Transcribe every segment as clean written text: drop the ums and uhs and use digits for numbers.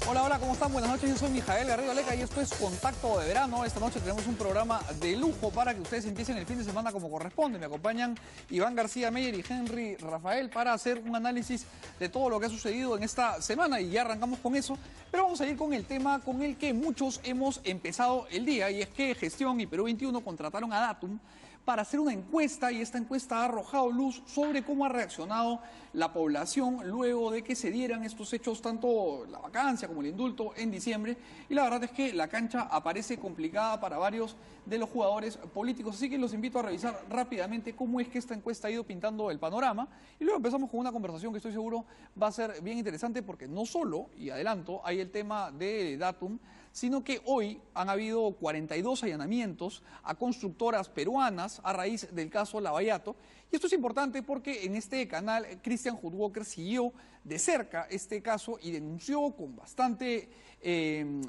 Hola, hola, ¿cómo están? Buenas noches, yo soy Mijael Garrido Leca y esto es Contacto de Verano. Esta noche tenemos un programa de lujo para que ustedes empiecen el fin de semana como corresponde. Me acompañan Iván García Meyer y Henry Rafael para hacer un análisis de todo lo que ha sucedido en esta semana y ya arrancamos con eso. Pero vamos a ir con el tema con el que muchos hemos empezado el día y es que Gestión y Perú 21 contrataron a Datum para hacer una encuesta y esta encuesta ha arrojado luz sobre cómo ha reaccionado la población luego de que se dieran estos hechos, tanto la vacancia como el indulto en diciembre. Y la verdad es que la cancha aparece complicada para varios de los jugadores políticos. Así que los invito a revisar rápidamente cómo es que esta encuesta ha ido pintando el panorama. Y luego empezamos con una conversación que estoy seguro va a ser bien interesante porque no solo, y adelanto, hay el tema de Datum, sino que hoy han habido 42 allanamientos a constructoras peruanas a raíz del caso Lavallato. Y esto es importante porque en este canal Christian Hudwalker siguió de cerca este caso y denunció con bastante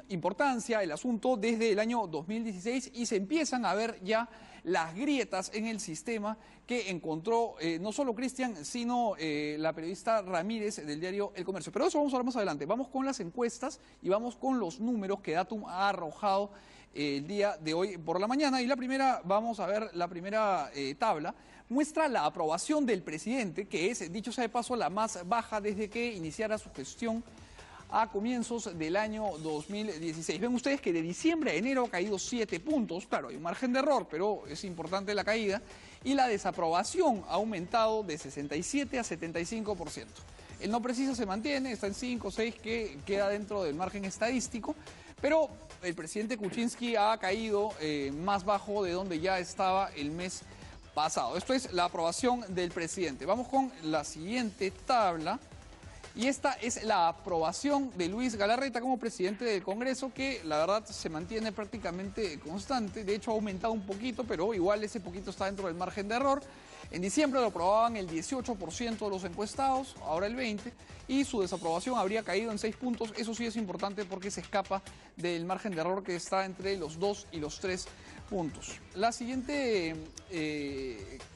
importancia el asunto desde el año 2016 y se empiezan a ver ya las grietas en el sistema que encontró no solo Christian, sino la periodista Ramírez del diario El Comercio. Pero eso vamos a hablar más adelante. Vamos con las encuestas y vamos con los números que Datum ha arrojado el día de hoy por la mañana. Y la primera, vamos a ver la primera tabla, muestra la aprobación del presidente, que es, dicho sea de paso, la más baja desde que iniciara su gestión a comienzos del año 2016. Ven ustedes que de diciembre a enero ha caído 7 puntos. Claro, hay un margen de error, pero es importante la caída. Y la desaprobación ha aumentado de 67 a 75%. El no preciso se mantiene, está en 5 o 6, que queda dentro del margen estadístico. Pero el presidente Kuczynski ha caído más bajo de donde ya estaba el mes pasado. Esto es la aprobación del presidente. Vamos con la siguiente tabla. Y esta es la aprobación de Luis Galarreta como presidente del Congreso, que la verdad se mantiene prácticamente constante. De hecho ha aumentado un poquito, pero igual ese poquito está dentro del margen de error. En diciembre lo aprobaban el 18% de los encuestados, ahora el 20%, y su desaprobación habría caído en 6 puntos. Eso sí es importante porque se escapa del margen de error que está entre los 2 y los 3 puntos. La siguiente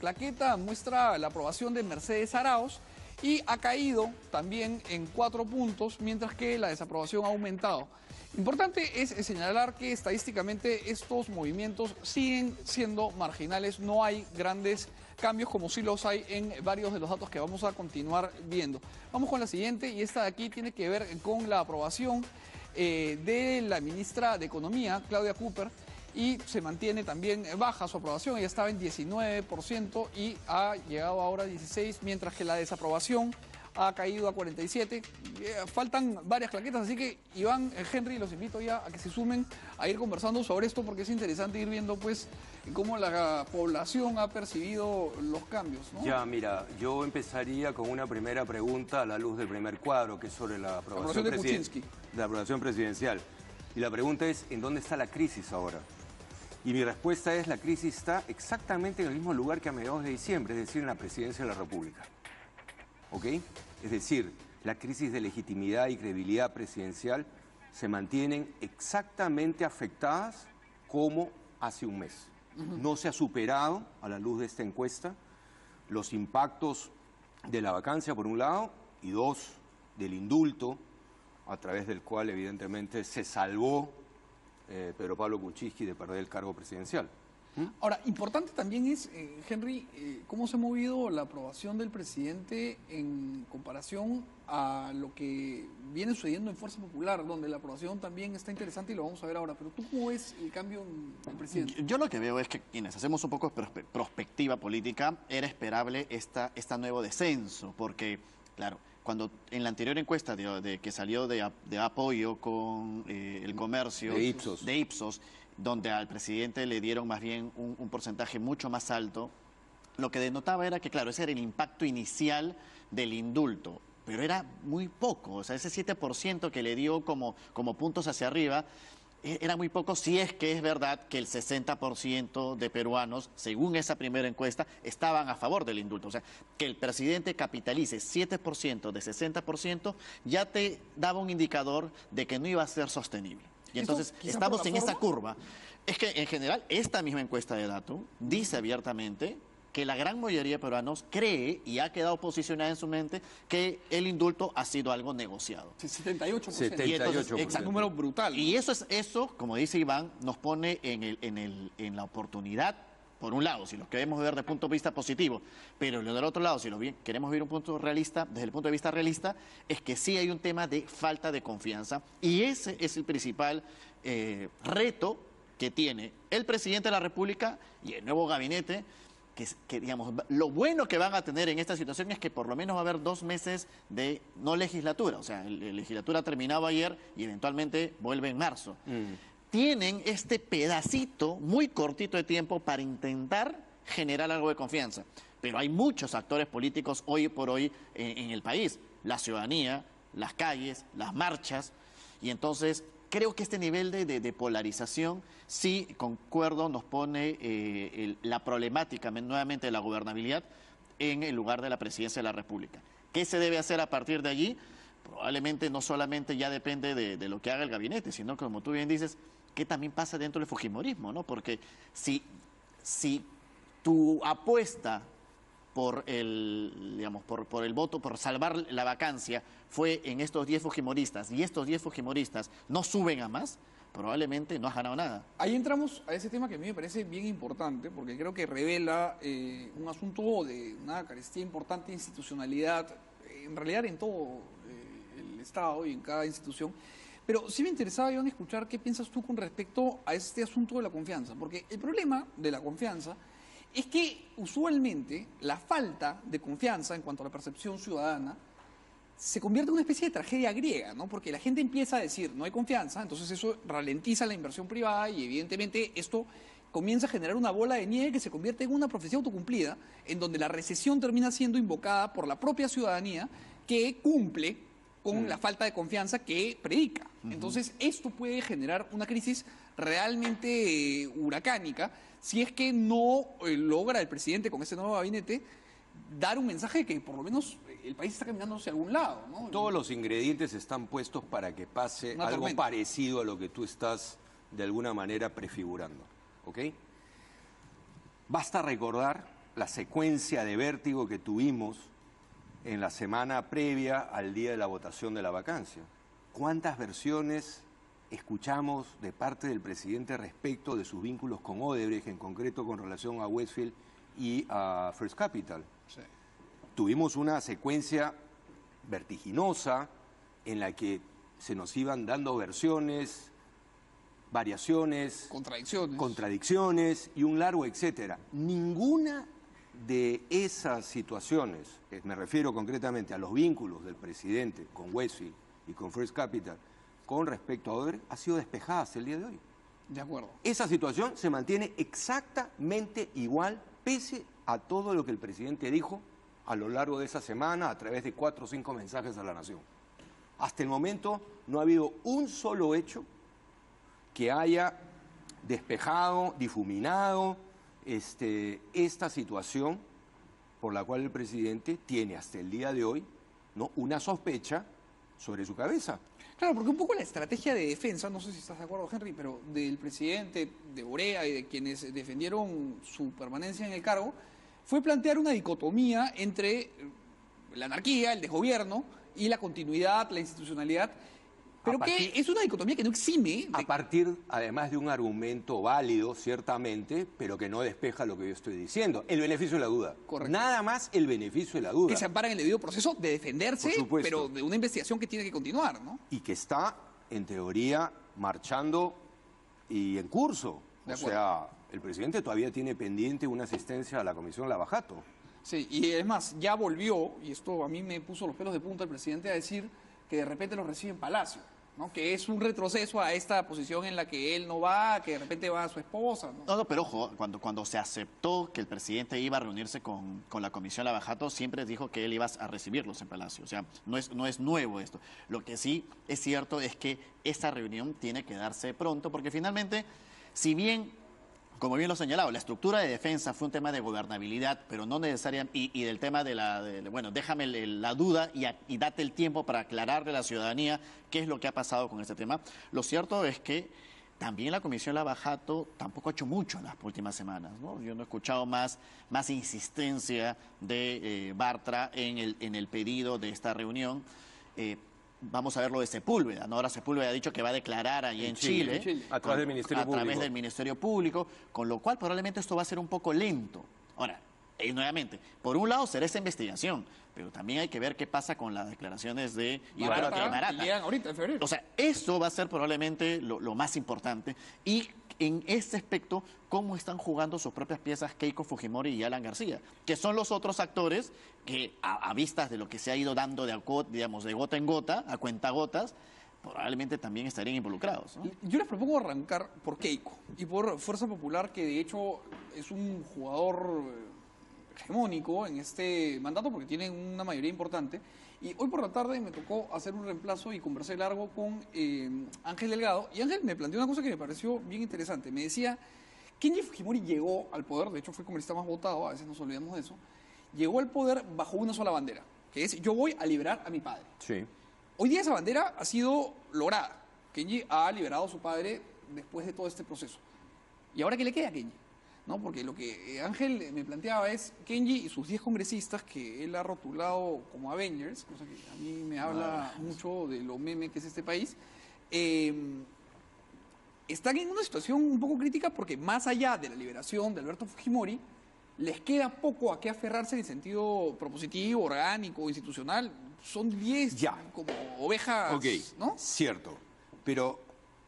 plaqueta muestra la aprobación de Mercedes Arauz, y ha caído también en 4 puntos, mientras que la desaprobación ha aumentado. Importante es señalar que estadísticamente estos movimientos siguen siendo marginales, no hay grandes cambios como sí los hay en varios de los datos que vamos a continuar viendo. Vamos con la siguiente y esta de aquí tiene que ver con la aprobación de la ministra de Economía, Claudia Cooper, y se mantiene también baja su aprobación, ya estaba en 19% y ha llegado ahora a 16%, mientras que la desaprobación ha caído a 47%. Faltan varias claquetas, así que Iván, Henry, los invito ya a que se sumen a ir conversando sobre esto porque es interesante ir viendo pues cómo la población ha percibido los cambios, ¿no? Ya, mira, yo empezaría con una primera pregunta a la luz del primer cuadro, que es sobre la aprobación de Kuczynski. La aprobación presidencial. Y la pregunta es, ¿en dónde está la crisis ahora? Y mi respuesta es, la crisis está exactamente en el mismo lugar que a mediados de diciembre, es decir, en la presidencia de la República. ¿Ok? Es decir, la crisis de legitimidad y credibilidad presidencial se mantienen exactamente afectadas como hace un mes. No se ha superado, a la luz de esta encuesta, los impactos de la vacancia, por un lado, y dos, del indulto, a través del cual, evidentemente, se salvó Pedro Pablo Kuczynski de perder el cargo presidencial. Ahora, importante también es, Henry, cómo se ha movido la aprobación del presidente en comparación a lo que viene sucediendo en Fuerza Popular, donde la aprobación también está interesante y lo vamos a ver ahora. Pero ¿tú cómo ves el cambio en el presidente? Yo lo que veo es que quienes hacemos un poco de prospectiva política, era esperable esta nuevo descenso, porque, claro, cuando en la anterior encuesta que salió de apoyo con el Comercio, de Ipsos, donde al presidente le dieron más bien un porcentaje mucho más alto, lo que denotaba era que, claro, ese era el impacto inicial del indulto, pero era muy poco, o sea, ese 7% que le dio como puntos hacia arriba, era muy poco, si es que es verdad que el 60% de peruanos, según esa primera encuesta, estaban a favor del indulto. O sea, que el presidente capitalice 7% de 60% ya te daba un indicador de que no iba a ser sostenible. Y entonces estamos en esa curva. Es que en general esta misma encuesta de Datum dice abiertamente que la gran mayoría de peruanos cree y ha quedado posicionada en su mente que el indulto ha sido algo negociado. 78%. Y entonces, 78%. exacto. Un número brutal. Y eso, como dice Iván, nos pone en la oportunidad, por un lado, si lo queremos ver desde el punto de vista positivo, pero del otro lado, si queremos ver un punto realista, desde el punto de vista realista, es que sí hay un tema de falta de confianza, y ese es el principal reto que tiene el presidente de la República y el nuevo gabinete, que digamos, lo bueno que van a tener en esta situación es que por lo menos va a haber 2 meses de no legislatura, o sea, la legislatura ha terminado ayer y eventualmente vuelve en marzo. Tienen este pedacito muy cortito de tiempo para intentar generar algo de confianza, pero hay muchos actores políticos hoy por hoy en el país, la ciudadanía, las calles, las marchas, y entonces creo que este nivel de polarización, sí, concuerdo, nos pone la problemática nuevamente de la gobernabilidad en el lugar de la presidencia de la República. ¿Qué se debe hacer a partir de allí? Probablemente no solamente ya depende de lo que haga el gabinete, sino como tú bien dices, ¿qué también pasa dentro del fujimorismo, ¿no? Porque si tu apuesta por el voto, por salvar la vacancia, fue en estos 10 fujimoristas, y estos 10 fujimoristas no suben a más, probablemente no has ganado nada. Ahí entramos a ese tema que a mí me parece bien importante, porque creo que revela un asunto de una carestía importante de institucionalidad, en realidad en todo el Estado y en cada institución. Pero sí me interesaba, Iván, escuchar qué piensas tú con respecto a este asunto de la confianza, porque el problema de la confianza es que usualmente la falta de confianza en cuanto a la percepción ciudadana se convierte en una especie de tragedia griega, ¿no? Porque la gente empieza a decir no hay confianza, entonces eso ralentiza la inversión privada y evidentemente esto comienza a generar una bola de nieve que se convierte en una profecía autocumplida, en donde la recesión termina siendo invocada por la propia ciudadanía que cumple con la falta de confianza que predica. Entonces, esto puede generar una crisis realmente huracánica si es que no logra el presidente con este nuevo gabinete dar un mensaje de que por lo menos el país está caminando hacia algún lado, ¿no? Todos los ingredientes están puestos para que pase Una algo tormenta. parecido a lo que tú estás de alguna manera prefigurando, ¿ok? Basta recordar la secuencia de vértigo que tuvimos en la semana previa al día de la votación de la vacancia. ¿Cuántas versiones escuchamos de parte del presidente respecto de sus vínculos con Odebrecht, en concreto con relación a Westfield y a First Capital? Sí. Tuvimos una secuencia vertiginosa en la que se nos iban dando versiones, variaciones, contradicciones y un largo etcétera. Ninguna de esas situaciones, me refiero concretamente a los vínculos del presidente con Westfield y con First Capital con respecto a Odebrecht, ha sido despejada hasta el día de hoy. De acuerdo. Esa situación se mantiene exactamente igual pese a todo lo que el presidente dijo a lo largo de esa semana a través de 4 o 5 mensajes a la nación. Hasta el momento no ha habido un solo hecho que haya despejado, difuminado esta situación por la cual el presidente tiene hasta el día de hoy, ¿no?, una sospecha sobre su cabeza. Claro, porque un poco la estrategia de defensa, no sé si estás de acuerdo, Henry, pero del presidente, de Borea y de quienes defendieron su permanencia en el cargo, fue plantear una dicotomía entre la anarquía, el desgobierno, y la continuidad, la institucionalidad, pero que es una dicotomía que no exime. A partir, además, de un argumento válido, ciertamente, pero que no despeja lo que yo estoy diciendo. El beneficio de la duda. Correcto. Nada más el beneficio de la duda. Que se ampara en el debido proceso de defenderse, Por supuesto. pero de una investigación que tiene que continuar, ¿no? Y que está, en teoría, marchando y en curso. De O acuerdo. sea, el presidente todavía tiene pendiente una asistencia a la Comisión Lavajato. Sí, y es más, ya volvió, y esto a mí me puso los pelos de punta el presidente a decir que de repente lo recibe en Palacio, ¿no? Que es un retroceso a esta posición en la que él no va, que de repente va a su esposa, ¿no? No, pero ojo, cuando se aceptó que el presidente iba a reunirse con la Comisión Lavajato, siempre dijo que él iba a recibirlos en Palacio. O sea, no es nuevo esto. Lo que sí es cierto es que esa reunión tiene que darse pronto, porque finalmente, si bien, como bien lo señalado, la estructura de defensa fue un tema de gobernabilidad, pero no necesariamente, y del tema bueno, déjame la duda y date el tiempo para aclararle a la ciudadanía qué es lo que ha pasado con este tema. Lo cierto es que también la Comisión Lavajato tampoco ha hecho mucho en las últimas semanas, ¿no? Yo no he escuchado más insistencia de Bartra en el pedido de esta reunión. Vamos a ver lo de Sepúlveda, ¿no? Ahora Sepúlveda ha dicho que va a declarar allí en Chile. A través del Ministerio Público. A través del Ministerio Público, con lo cual probablemente esto va a ser un poco lento. Ahora, nuevamente, por un lado será esta investigación, pero también hay que ver qué pasa con las declaraciones de Barata. Llegan ahorita, en febrero. O sea, eso va a ser probablemente lo más importante. Y en este aspecto, cómo están jugando sus propias piezas Keiko Fujimori y Alan García, que son los otros actores que, a vistas de lo que se ha ido dando de gota en gota, a cuentagotas, probablemente también estarían involucrados, ¿no? Yo les propongo arrancar por Keiko y por Fuerza Popular, que de hecho es un jugador hegemónico en este mandato porque tiene una mayoría importante. Y hoy por la tarde me tocó hacer un reemplazo y conversé largo con Ángel Delgado. Y Ángel me planteó una cosa que me pareció bien interesante. Me decía, Kenji Fujimori llegó al poder, de hecho fue el congresista más votado, a veces nos olvidamos de eso, llegó al poder bajo una sola bandera, que es yo voy a liberar a mi padre. Sí. Hoy día esa bandera ha sido lograda. Kenji ha liberado a su padre después de todo este proceso. ¿Y ahora qué le queda a Kenji? ¿No? Porque lo que Ángel me planteaba es Kenji y sus 10 congresistas que él ha rotulado como Avengers, cosa que a mí me habla mucho de lo meme que es este país, están en una situación un poco crítica porque más allá de la liberación de Alberto Fujimori, les queda poco a qué aferrarse en el sentido propositivo, orgánico, institucional. Son 10 como ovejas, ¿no? Cierto, pero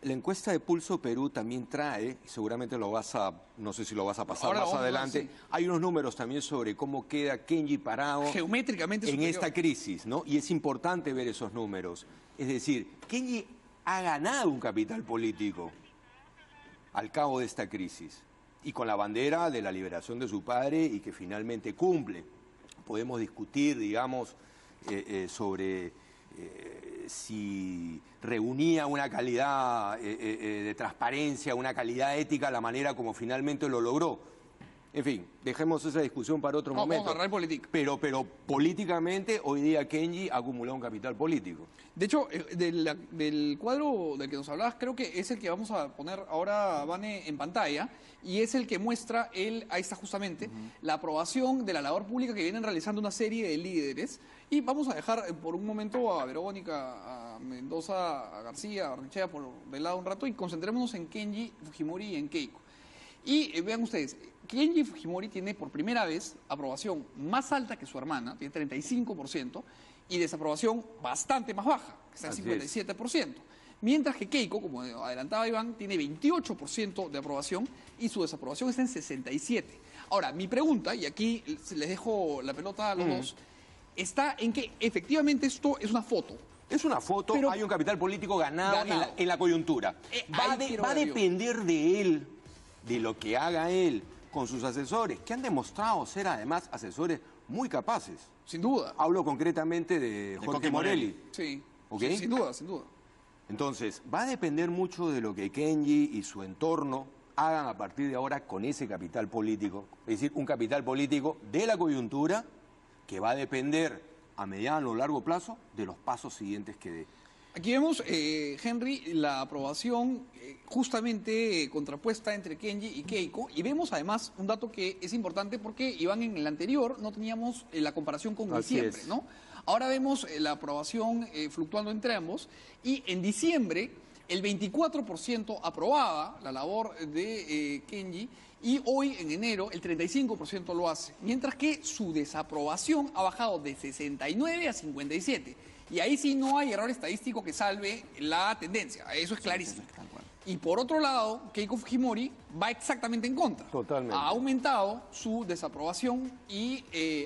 la encuesta de Pulso Perú también trae, y seguramente no sé si lo vas a pasar Ahora más adelante, sí. Hay unos números también sobre cómo queda Kenji parado geométricamente en superior. esta crisis, ¿no? Y es importante ver esos números. Es decir, Kenji ha ganado un capital político al cabo de esta crisis, y con la bandera de la liberación de su padre y que finalmente cumple. Podemos discutir, digamos, sobre si reunía una calidad de transparencia, una calidad ética, la manera como finalmente lo logró. En fin, dejemos esa discusión para otro momento. Vamos a agarrar política. Pero políticamente, hoy día Kenji ha acumulado un capital político. De hecho, del cuadro del que nos hablabas, creo que es el que vamos a poner ahora, Vane, en pantalla, y es el que muestra, ahí está justamente, la aprobación de la labor pública que vienen realizando una serie de líderes. Y vamos a dejar por un momento a Verónica, a Mendoza, a García, a Arnechea por de lado un rato y concentrémonos en Kenji Fujimori y en Keiko. Y vean ustedes, Kenji Fujimori tiene por primera vez aprobación más alta que su hermana, tiene 35%, y desaprobación bastante más baja, que está en 57%. Mientras que Keiko, como adelantaba Iván, tiene 28% de aprobación y su desaprobación está en 67%. Ahora, mi pregunta, y aquí les dejo la pelota a los dos, está en que efectivamente esto es una foto. Es una foto, pero hay un capital político ganado. En la coyuntura. Va a depender de él, de lo que haga él con sus asesores, que han demostrado ser además asesores muy capaces. Sin duda. Hablo concretamente de Jorge Morelli. Sí. ¿Okay? Sí, sin duda, sin duda. Entonces, va a depender mucho de lo que Kenji y su entorno hagan a partir de ahora con ese capital político. Es decir, un capital político de la coyuntura que va a depender a mediano o largo plazo de los pasos siguientes que dé. Aquí vemos, Henry, la aprobación justamente contrapuesta entre Kenji y Keiko. Y vemos además un dato que es importante porque, Iván, en el anterior no teníamos la comparación con diciembre, ¿no? Ahora vemos la aprobación fluctuando entre ambos. Y en diciembre, el 24% aprobaba la labor de Kenji. Y hoy, en enero, el 35% lo hace. Mientras que su desaprobación ha bajado de 69 a 57. Y ahí sí no hay error estadístico que salve la tendencia. Eso es clarísimo. Y por otro lado, Keiko Fujimori va exactamente en contra. Totalmente. Ha aumentado su desaprobación y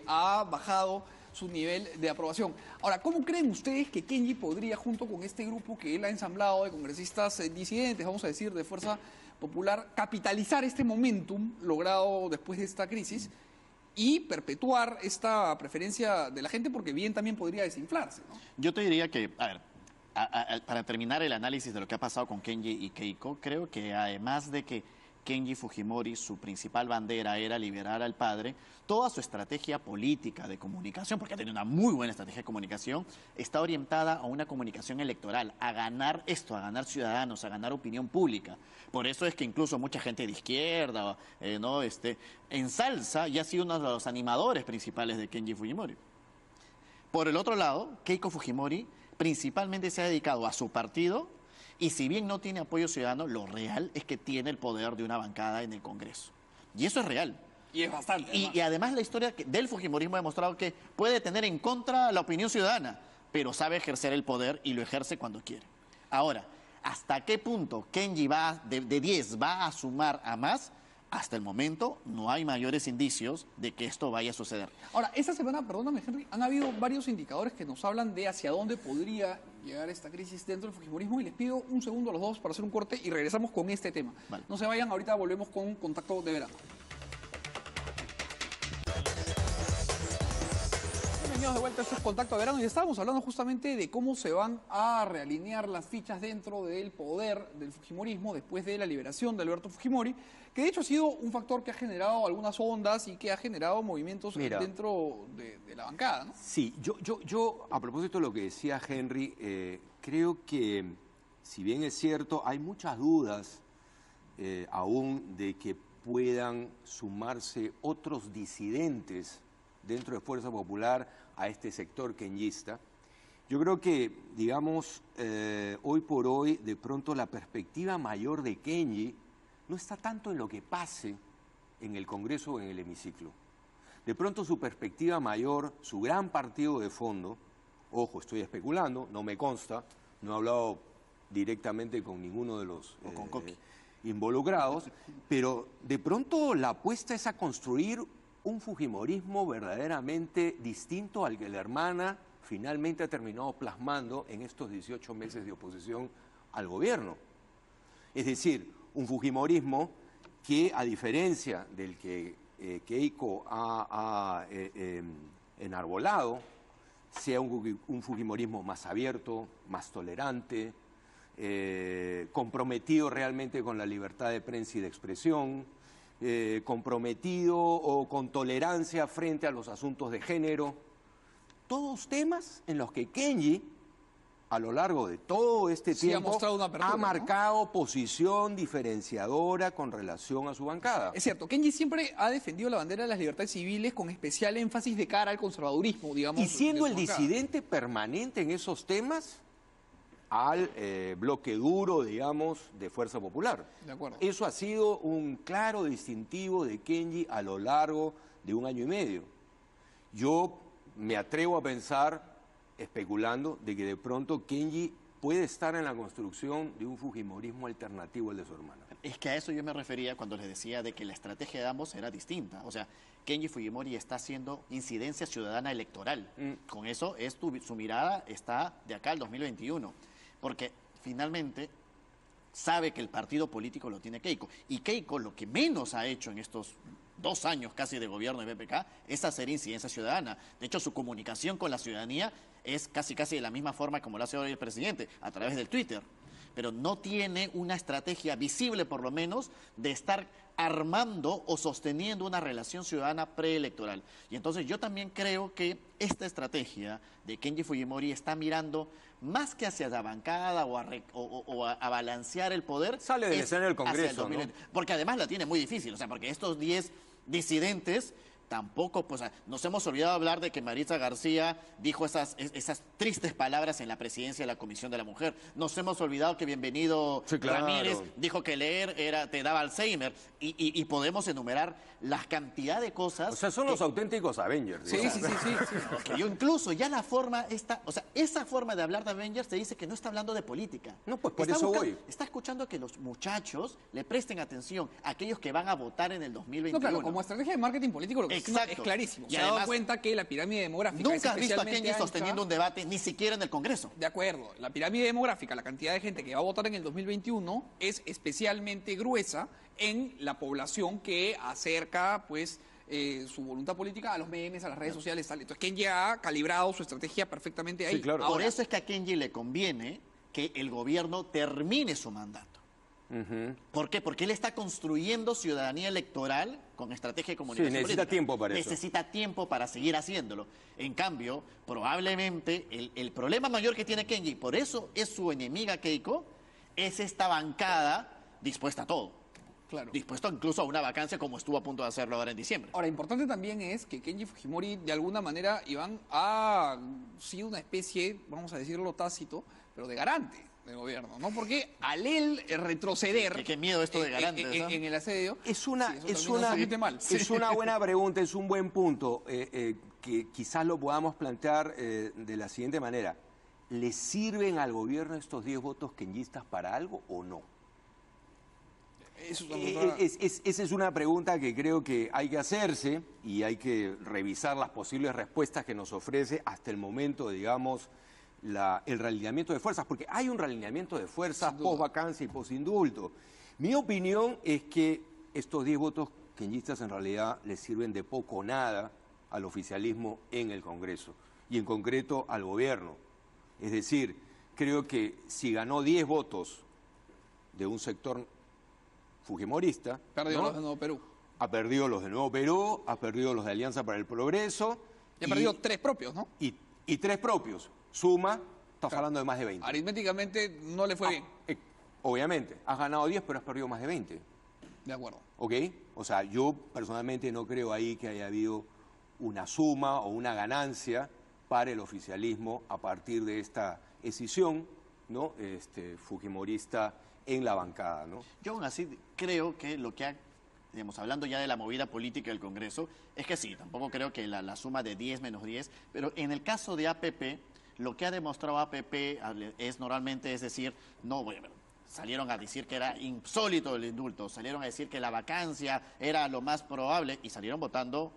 ha bajado su nivel de aprobación. Ahora, ¿cómo creen ustedes que Kenji podría, junto con este grupo que él ha ensamblado de congresistas disidentes, vamos a decir, de Fuerza Popular, capitalizar este momentum logrado después de esta crisis y perpetuar esta preferencia de la gente, porque bien también podría desinflarse, ¿no? Yo te diría que, a ver, para terminar el análisis de lo que ha pasado con Kenji y Keiko, creo que además de que Kenji Fujimori, su principal bandera era liberar al padre, toda su estrategia política de comunicación, porque ha tenido una muy buena estrategia de comunicación, está orientada a una comunicación electoral, a ganar esto, a ganar ciudadanos, a ganar opinión pública. Por eso es que incluso mucha gente de izquierda ensalza y ha sido uno de los animadores principales de Kenji Fujimori. Por el otro lado, Keiko Fujimori principalmente se ha dedicado a su partido y si bien no tiene apoyo ciudadano, lo real es que tiene el poder de una bancada en el Congreso. Y eso es real. Y es bastante. Y además la historia del Fujimorismo ha demostrado que puede tener en contra la opinión ciudadana, pero sabe ejercer el poder y lo ejerce cuando quiere. Ahora, ¿hasta qué punto Kenji va de 10 va a sumar a más? Hasta el momento no hay mayores indicios de que esto vaya a suceder. Ahora, esta semana, perdóname Henry, han habido varios indicadores que nos hablan de hacia dónde podría llegar esta crisis dentro del fujimorismo y les pido un segundo a los dos para hacer un corte y regresamos con este tema. Vale. No se vayan, ahorita volvemos con Contacto de Verano. Bienvenidos de vuelta, esto es Contacto de Verano y estábamos hablando justamente de cómo se van a realinear las fichas dentro del poder del fujimorismo después de la liberación de Alberto Fujimori, que de hecho ha sido un factor que ha generado algunas ondas y que ha generado movimientos dentro de la bancada, ¿no? Sí, yo a propósito de lo que decía Henry, creo que si bien es cierto, hay muchas dudas aún de que puedan sumarse otros disidentes dentro de Fuerza Popular a este sector kenjista. Yo creo que, digamos, hoy por hoy, de pronto la perspectiva mayor de Kenji no está tanto en lo que pase en el Congreso o en el hemiciclo. De pronto su perspectiva mayor, su gran partido de fondo, ojo, estoy especulando, no me consta, no he hablado directamente con ninguno de los involucrados, pero de pronto la apuesta es a construir un fujimorismo verdaderamente distinto al que la hermana finalmente ha terminado plasmando en estos 18 meses de oposición al gobierno. Es decir, un fujimorismo que, a diferencia del que Keiko ha enarbolado, sea un fujimorismo más abierto, más tolerante, comprometido realmente con la libertad de prensa y de expresión, comprometido o con tolerancia frente a los asuntos de género. Todos temas en los que Kenji, a lo largo de todo este tiempo, ha marcado posición diferenciadora con relación a su bancada. Es cierto, Kenji siempre ha defendido la bandera de las libertades civiles con especial énfasis de cara al conservadurismo, digamos. Y siendo el disidente permanente en esos temas al bloque duro, digamos, de Fuerza Popular. De acuerdo. Eso ha sido un claro distintivo de Kenji a lo largo de 1 año y medio. Yo me atrevo a pensar, especulando, de que de pronto Kenji puede estar en la construcción de un fujimorismo alternativo al de su hermana. Es que a eso yo me refería cuando les decía de que la estrategia de ambos era distinta. O sea, Kenji Fujimori está haciendo incidencia ciudadana electoral. Con eso su mirada está de acá al 2021. Porque finalmente sabe que el partido político lo tiene Keiko. Y Keiko lo que menos ha hecho en estos 2 años casi de gobierno de BPK es hacer incidencia ciudadana. De hecho, su comunicación con la ciudadanía es casi de la misma forma como lo hace hoy el presidente, a través del Twitter. Pero no tiene una estrategia visible, por lo menos, de estar armando o sosteniendo una relación ciudadana preelectoral. Y entonces yo también creo que esta estrategia de Kenji Fujimori está mirando más que hacia la bancada o a balancear el poder. Sale del escenario del Congreso, ¿no? Porque además la tiene muy difícil, o sea, porque estos 10 disidentes tampoco, pues nos hemos olvidado hablar de que Maritza García dijo esas tristes palabras en la presidencia de la Comisión de la Mujer. Nos hemos olvidado que Bienvenido Ramírez dijo que leer te daba Alzheimer. Y podemos enumerar la cantidad de cosas. O sea, son los auténticos Avengers. Sí. Que yo incluso ya la forma esa forma de hablar de Avengers te dice que no está hablando de política. No, pues por eso voy. Está escuchando que los muchachos le presten atención a aquellos que van a votar en el 2021. No, claro, como estrategia de marketing político lo que es clarísimo. Y se ha dado cuenta que la pirámide demográfica nunca has visto a Kenji sosteniendo un debate, ni siquiera en el Congreso. De acuerdo. La pirámide demográfica, la cantidad de gente que va a votar en el 2021 es especialmente gruesa en la población que acerca, pues, su voluntad política a los memes, a las redes sociales, tal. Entonces Kenji ha calibrado su estrategia perfectamente ahí. Sí, claro. Por eso es que a Kenji le conviene que el gobierno termine su mandato. ¿Por qué? Porque él está construyendo ciudadanía electoral con estrategia de comunicación necesita política. tiempo para eso. Necesita tiempo para seguir haciéndolo. En cambio, probablemente el problema mayor que tiene Kenji, por eso es su enemiga Keiko, es esta bancada dispuesta a todo. Claro. Dispuesto incluso a una vacancia como estuvo a punto de hacerlo ahora en diciembre. Ahora, importante también es que Kenji Fujimori, de alguna manera, Iván, ha sido una especie, vamos a decirlo tácito, pero de garante del gobierno, ¿no? Porque al él retroceder... Qué miedo esto de garantes, ¿no? En el asedio... Es una buena pregunta, es un buen punto, que quizás lo podamos plantear de la siguiente manera. ¿Le sirven al gobierno estos 10 votos kenyistas para algo o no? Esa es una pregunta que creo que hay que hacerse y hay que revisar las posibles respuestas que nos ofrece hasta el momento, digamos, el realineamiento de fuerzas, porque hay un realineamiento de fuerzas post-vacancia y post-indulto. Mi opinión es que estos 10 votos kenyistas en realidad les sirven de poco o nada al oficialismo en el Congreso y en concreto al gobierno. Es decir, creo que si ganó 10 votos de un sector fujimorista, perdió los de Nuevo Perú. Ha perdido los de Nuevo Perú, ha perdido los de Alianza para el Progreso. Y ha perdido 3 propios, ¿no? Y 3 propios. Suma, estás hablando de más de 20. Aritméticamente no le fue bien. Obviamente, has ganado 10, pero has perdido más de 20. De acuerdo. ¿Ok? O sea, yo personalmente no creo ahí que haya habido una suma o una ganancia para el oficialismo a partir de esta escisión, ¿no? Fujimorista en la bancada, ¿no? Yo aún así creo que lo que ha, digamos, hablando ya de la movida política del Congreso, es que sí, tampoco creo que la suma de 10 menos 10, pero en el caso de APP, lo que ha demostrado APP es normalmente, es decir, no, bueno, salieron a decir que era insólito el indulto, salieron a decir que la vacancia era lo más probable y salieron votando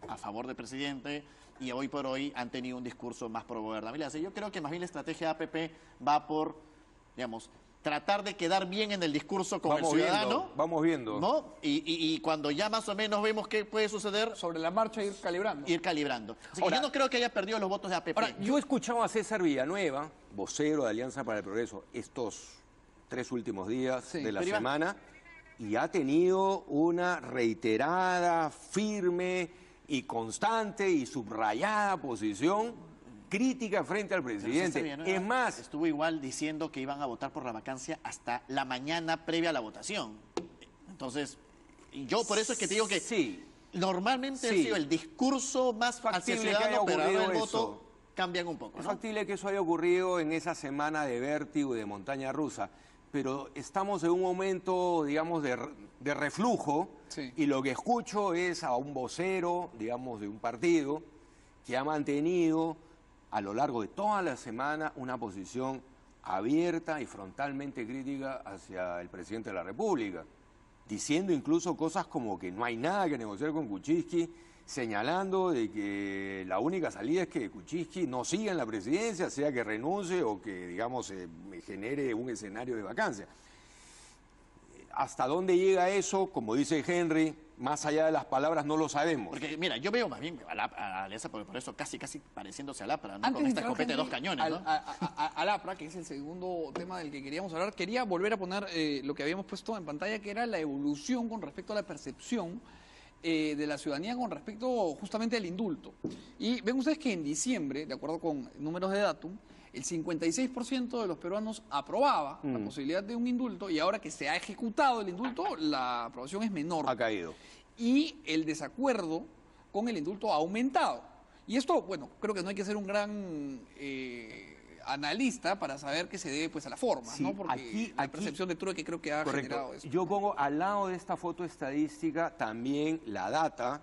a favor del presidente y hoy por hoy han tenido un discurso más pro gobernabilidad. Yo creo que más bien la estrategia de APP va por, digamos, tratar de quedar bien en el discurso con el ciudadano. Vamos viendo. ¿No? Y cuando ya más o menos vemos qué puede suceder, sobre la marcha ir calibrando. Así que yo no creo que haya perdido los votos de APP. Ahora, yo he escuchado a César Villanueva, vocero de Alianza para el Progreso, estos 3 últimos días de la semana, y ha tenido una reiterada, firme y constante y subrayada posición crítica frente al presidente. Es más, estuvo igual diciendo que iban a votar por la vacancia hasta la mañana previa a la votación. Entonces, yo por eso es que te digo que sí, normalmente ha sido el discurso más factible hacia que haya ciudadano, pero ahora el ocurrido voto eso. cambian un poco, Es ¿no? factible que eso haya ocurrido en esa semana de vértigo y de montaña rusa, pero estamos en un momento, digamos, de reflujo, y lo que escucho es a un vocero, digamos, de un partido que ha mantenido a lo largo de toda la semana una posición abierta y frontalmente crítica hacia el presidente de la República, diciendo incluso cosas como que no hay nada que negociar con Kuczynski, señalando de que la única salida es que Kuczynski no siga en la presidencia, sea que renuncie o que, digamos, genere un escenario de vacancia. ¿Hasta dónde llega eso? Como dice Henry, más allá de las palabras no lo sabemos. Porque, mira, yo veo más bien a la Alianza, por eso casi pareciéndose a Lapra, ¿no? Antes Con esta de entrar, escopeta de 2 Henry, cañones, ¿no? a Lapra, que es el segundo tema del que queríamos hablar, quería volver a poner lo que habíamos puesto en pantalla, que era la evolución con respecto a la percepción de la ciudadanía con respecto justamente al indulto. Y ven ustedes que en diciembre, de acuerdo con números de Datum, el 56% de los peruanos aprobaba la posibilidad de un indulto, y ahora que se ha ejecutado el indulto, la aprobación es menor. Ha caído. Y el desacuerdo con el indulto ha aumentado. Y esto, bueno, creo que no hay que ser un gran analista para saber que se debe pues a la forma, Sí, ¿no? Porque aquí- la percepción de trueque creo que ha generado esto. Yo pongo al lado de esta foto estadística también la data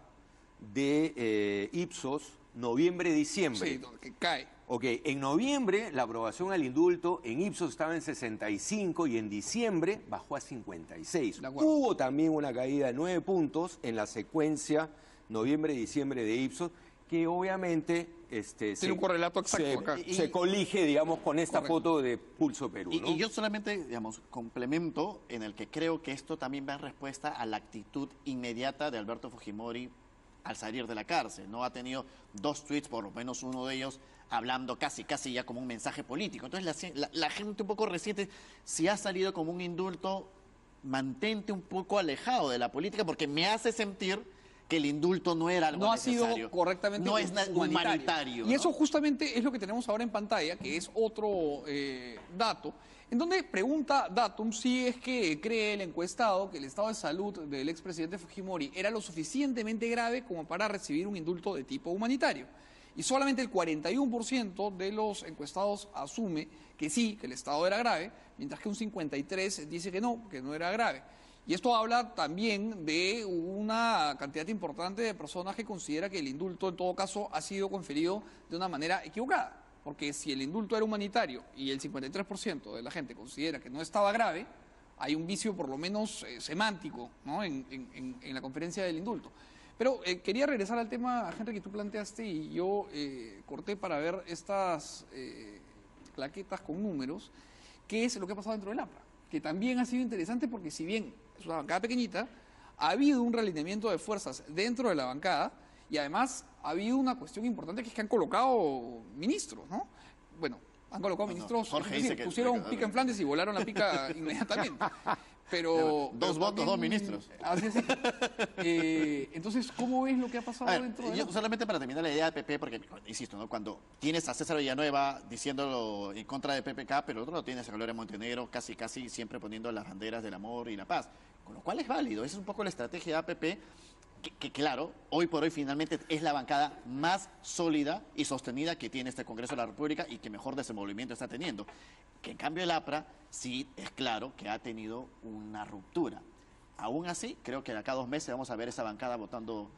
de Ipsos, noviembre-diciembre. Sí, que cae. Ok, en noviembre la aprobación al indulto en Ipsos estaba en 65 y en diciembre bajó a 56. De acuerdo. Hubo también una caída de 9 puntos en la secuencia noviembre-diciembre de Ipsos, que obviamente Tiene un correlato exacto acá. se colige, digamos, con esta Correcto. foto de Pulso Perú, ¿no? Y yo solamente, digamos, complemento en el que creo que esto también va en respuesta a la actitud inmediata de Alberto Fujimori al salir de la cárcel, ¿no? Ha tenido 2 tweets, por lo menos uno de ellos, hablando casi ya como un mensaje político. Entonces la gente un poco reciente, si ha salido como un indulto, mantente un poco alejado de la política, porque me hace sentir que el indulto no era algo necesario. No ha sido correctamente no es humanitario. Y eso ¿no? justamente es lo que tenemos ahora en pantalla, que es otro dato, en donde pregunta Datum si es que cree el encuestado que el estado de salud del expresidente Fujimori era lo suficientemente grave como para recibir un indulto de tipo humanitario. Y solamente el 41% de los encuestados asume que sí, que el estado era grave, mientras que un 53% dice que no era grave. Y esto habla también de una cantidad importante de personas que considera que el indulto en todo caso ha sido conferido de una manera equivocada. Porque si el indulto era humanitario y el 53% de la gente considera que no estaba grave, hay un vicio por lo menos semántico, ¿no? en la conferencia del indulto. Pero quería regresar al tema, Henry, que tú planteaste y yo corté para ver estas plaquetas con números, que es lo que ha pasado dentro del APRA, que también ha sido interesante porque si bien es una bancada pequeñita, ha habido un realineamiento de fuerzas dentro de la bancada y además ha habido una cuestión importante que es que han colocado ministros, ¿no? Bueno, han colocado ministros, Jorge es decir, dice pusieron pica en Flandes y volaron la pica inmediatamente. Pero 2 votos, 2 ministros. Así es. Entonces, ¿cómo ves lo que ha pasado dentro de yo solamente para terminar la idea de PP, porque, insisto, ¿no? Cuando tienes a César Villanueva diciéndolo en contra de PPK, pero otro lo tienes a Gloria Montenegro casi siempre poniendo las banderas del amor y la paz, con lo cual es válido. Esa es un poco la estrategia de APP, que claro, hoy por hoy finalmente es la bancada más sólida y sostenida que tiene este Congreso de la República y que mejor desenvolvimiento está teniendo. Que en cambio el APRA sí es claro que ha tenido una ruptura. Aún así, creo que de acá a 2 meses vamos a ver esa bancada votando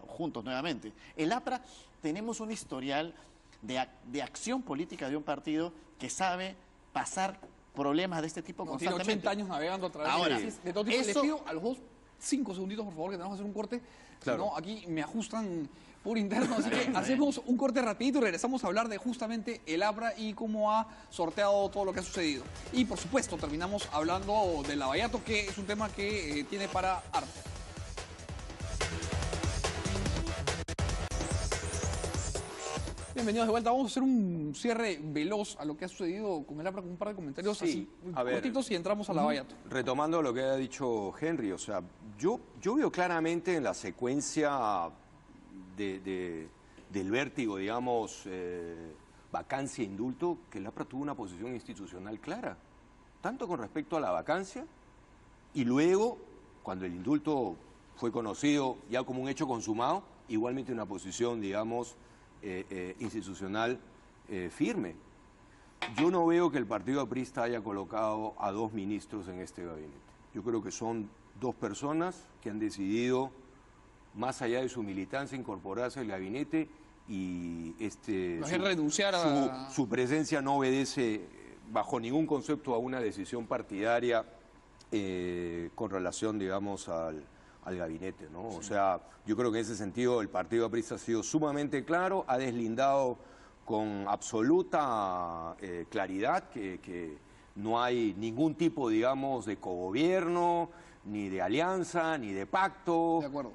juntos nuevamente. El APRA tenemos un historial de acción política de un partido que sabe pasar problemas de este tipo constantemente. Tiene 80 años navegando a través Ahora, de todo tipo. Les pido a los dos 5 segunditos, por favor, que tenemos que hacer un corte. Claro. Si no, aquí me ajustan por interno, así que hacemos un corte rapidito y regresamos a hablar de justamente el APRA y cómo ha sorteado todo lo que ha sucedido. Y por supuesto, terminamos hablando del Lavallato, que es un tema que tiene para harto. Bienvenidos de vuelta. Vamos a hacer un cierre veloz a lo que ha sucedido con el APRA, con un par de comentarios Sí, así a ver. cortitos y entramos a Lavallato. Retomando lo que ha dicho Henry, o sea, yo veo claramente en la secuencia del vértigo, digamos, vacancia e indulto, que el APRA tuvo una posición institucional clara, tanto con respecto a la vacancia y luego, cuando el indulto fue conocido ya como un hecho consumado, igualmente una posición, digamos, institucional firme. Yo no veo que el partido aprista haya colocado a 2 ministros en este gabinete. Yo creo que son 2 personas que han decidido, más allá de su militancia, incorporarse al gabinete y renunciar a... su presencia no obedece bajo ningún concepto a una decisión partidaria con relación, digamos, al gabinete, ¿no? Sí. O sea, yo creo que en ese sentido el partido aprista ha sido sumamente claro, ha deslindado con absoluta claridad que no hay ningún tipo, digamos, de cogobierno, ni de alianza, ni de pacto. De acuerdo.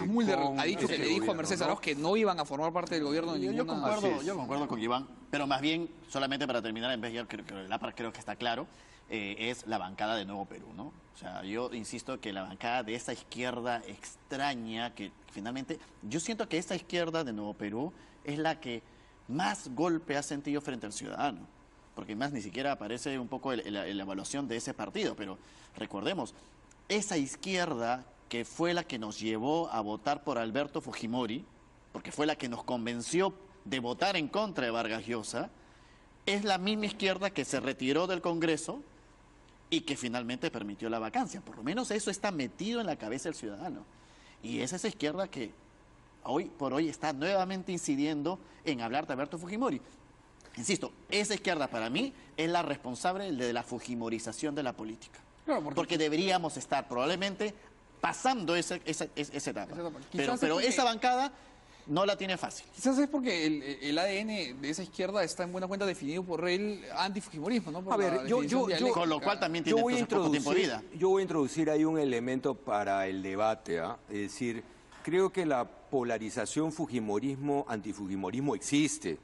Mulder ha dicho que le dijo a Mercedes Arauz que no iban a formar parte del gobierno de ninguna... Yo concuerdo con Iván, pero más bien, solamente para terminar, en vez de el APRA creo que está claro, es la bancada de Nuevo Perú, ¿no? O sea, yo insisto que la bancada de esa izquierda extraña, que finalmente, yo siento que esta izquierda de Nuevo Perú es la que más golpe ha sentido frente al ciudadano, porque más ni siquiera aparece un poco la evaluación de ese partido, pero recordemos, esa izquierda que fue la que nos llevó a votar por Alberto Fujimori, porque fue la que nos convenció de votar en contra de Vargas Llosa, es la misma izquierda que se retiró del Congreso y que finalmente permitió la vacancia. Por lo menos eso está metido en la cabeza del ciudadano. Y es esa izquierda que hoy por hoy está nuevamente incidiendo en hablar de Alberto Fujimori. Insisto, esa izquierda para mí es la responsable de la fujimorización de la política. Claro, porque deberíamos estar probablemente pasando esa etapa. Pero esa bancada no la tiene fácil. Quizás es porque el ADN de esa izquierda está en buena cuenta definido por el antifujimorismo, ¿no? Por a ver, con lo cual también tiene poco tiempo de vida. Yo voy a introducir ahí un elemento para el debate, ¿eh? Es decir, Creo que la polarización fujimorismo-antifujimorismo existe.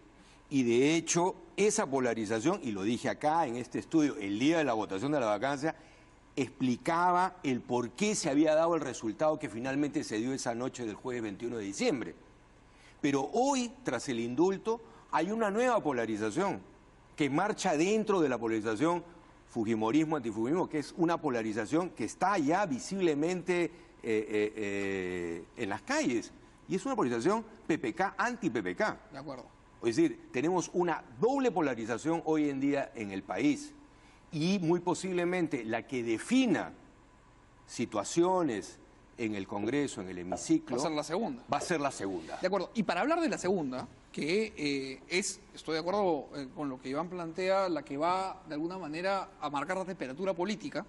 Y de hecho, esa polarización, y lo dije acá en este estudio, el día de la votación de la vacancia, explicaba el por qué se había dado el resultado que finalmente se dio esa noche del jueves 21 de diciembre. Pero hoy, tras el indulto, hay una nueva polarización que marcha dentro de la polarización fujimorismo-antifujimorismo, que es una polarización que está ya visiblemente en las calles. Y es una polarización PPK anti-PPK. De acuerdo. Es decir, tenemos una doble polarización hoy en día en el país y muy posiblemente la que defina situaciones en el Congreso, en el hemiciclo... Va a ser la segunda. Va a ser la segunda. De acuerdo. Y para hablar de la segunda, que estoy de acuerdo con lo que Iván plantea, la que va de alguna manera a marcar la temperatura política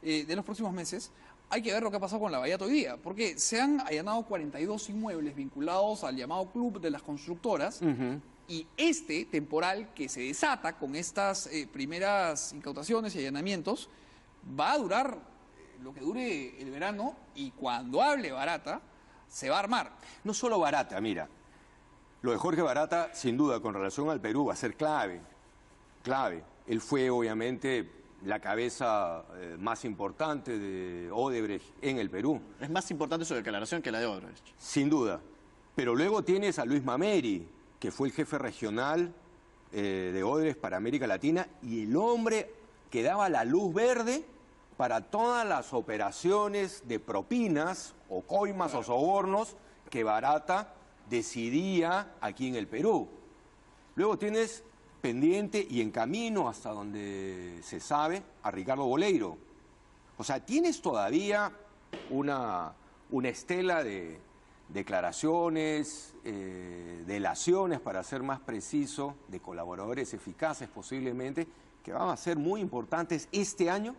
de los próximos meses, hay que ver lo que ha pasado con Lavallato hoy día, porque se han allanado 42 inmuebles vinculados al llamado Club de las Constructoras, y este temporal que se desata con estas primeras incautaciones y allanamientos va a durar lo que dure el verano, y cuando hable Barata se va a armar. No solo Barata, mira, lo de Jorge Barata, sin duda, con relación al Perú, va a ser clave. Él fue, obviamente, la cabeza más importante de Odebrecht en el Perú. Es más importante su declaración que la de Odebrecht. Sin duda. Pero luego tienes a Luis Mameri, que fue el jefe regional de Odebrecht para América Latina, y el hombre que daba la luz verde para todas las operaciones de propinas o coimas o sobornos que Barata decidía aquí en el Perú. Luego tienes pendiente y en camino hasta donde se sabe a Ricardo Boleiro. O sea, tienes todavía una estela de declaraciones, delaciones, para ser más preciso, de colaboradores eficaces posiblemente, que van a ser muy importantes este año